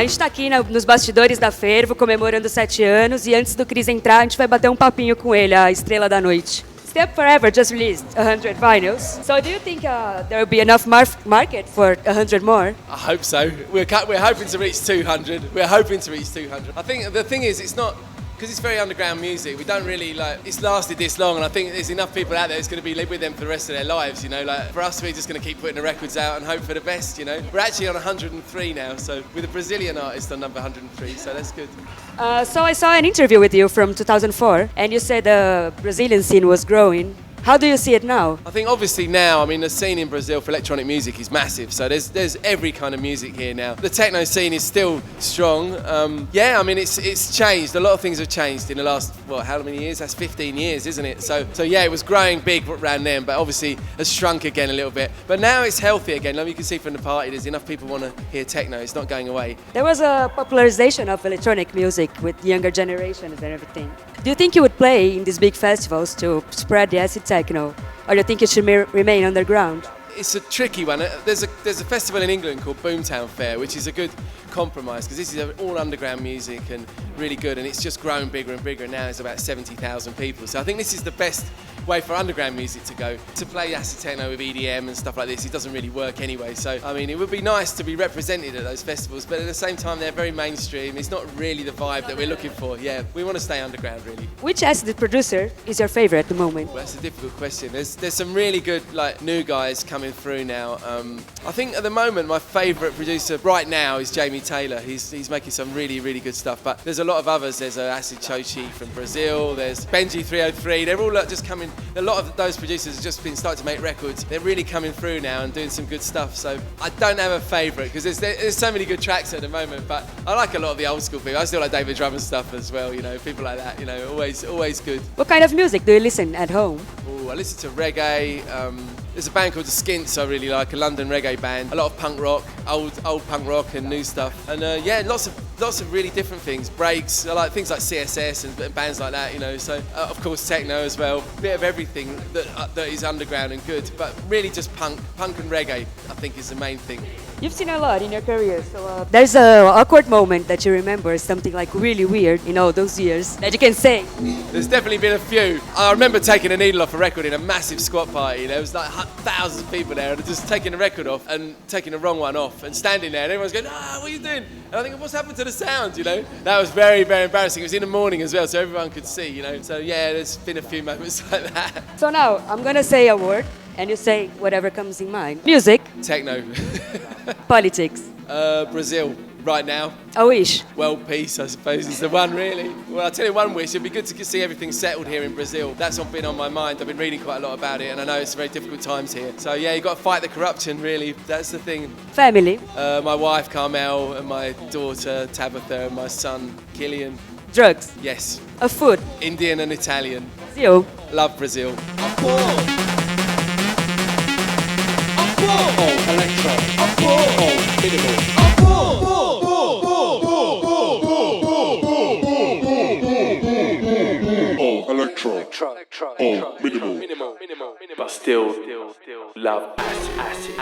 gente tá aqui nos bastidores da Fervo, comemorando 7 anos, e antes do Chris entrar, a gente vai bater um papinho com ele, a estrela da noite. Step Forever just released 100 vinyls. So do you think there will be enough market for 100 more? I hope so. We're hoping to reach 200. We're hoping to reach 200. I think the thing is, it's not, because it's very underground music, we don't really it's lasted this long, and I think there's enough people out there that's going to be live with them for the rest of their lives, you know. Like, for us, we're just going to keep putting the records out and hope for the best, you know. We're actually on 103 now, so with a Brazilian artist on number 103, so that's good. So I saw an interview with you from 2004, and you said the Brazilian scene was growing. How do you see it now? I think obviously now, I mean, the scene in Brazil for electronic music is massive. So there's every kind of music here now. The techno scene is still strong. Yeah, I mean, it's changed. A lot of things have changed in the last, how many years? That's 15 years, isn't it? So yeah, it was growing big around then, but obviously has shrunk again a little bit. But now it's healthy again. Like you can see from the party, there's enough people want to hear techno. It's not going away. There was a popularization of electronic music with younger generations and everything. Do you think you would play in these big festivals to spread the Acid Techno, or do you think it should remain underground? It's a tricky one. There's a festival in England called Boomtown Fair, which is a good compromise, because this is all underground music and really good, and it's just grown bigger and bigger, and now there's about 70,000 people. So I think this is the best way for underground music to go. To play acid techno with EDM and stuff like this, it doesn't really work anyway. So I mean, it would be nice to be represented at those festivals, but at the same time, they're very mainstream. It's not really the vibe that we're looking for. Yeah, we want to stay underground, really. Which acid producer is your favorite at the moment? Well, that's a difficult question. There's some really good new guys coming through now. I think at the moment my favourite producer right now is Jamie Taylor. He's making some really good stuff. But there's a lot of others. There's Acid Chochi from Brazil. There's Benji 303. They're all just coming. A lot of those producers have just been starting to make records. They're really coming through now and doing some good stuff. So I don't have a favourite, because there's so many good tracks at the moment. But I like a lot of the old school people. I still like David Drummond's stuff as well. You know, people like that. You know, always good. What kind of music do you listen at home? Ooh, I listen to reggae. There's a band called The Skints I really like, a London reggae band. A lot of punk rock, old punk rock and new stuff. And yeah, lots of really different things. Breaks, I like things like CSS and bands like that, you know. So of course techno as well. Bit of everything that is underground and good, but really just punk and reggae, I think, is the main thing. You've seen a lot in your career, so there's an awkward moment that you remember, something like really weird in all those years that you can say. There's definitely been a few. I remember taking a needle off a record in a massive squat party. There was like thousands of people there, and just taking the record off and taking the wrong one off and standing there, and everyone's going, what are you doing? And I think, what's happened to the sound, you know? That was very embarrassing. It was in the morning as well, so everyone could see, you know. So yeah, there's been a few moments like that. So now, I'm gonna say a word, and you say whatever comes in mind. Music. Techno. Politics. Brazil, right now. A wish. World peace, I suppose, is the one, really. Well, I'll tell you one wish. It'd be good to see everything settled here in Brazil. That's been on my mind. I've been reading quite a lot about it, and I know it's very difficult times here. So yeah, you've got to fight the corruption, really. That's the thing. Family. My wife, Carmel, and my daughter, Tabitha, and my son, Killian. Drugs. Yes. A food. Indian and Italian. Brazil. Love Brazil. Electro. Minimal. Electro. Minimal. But still love acid.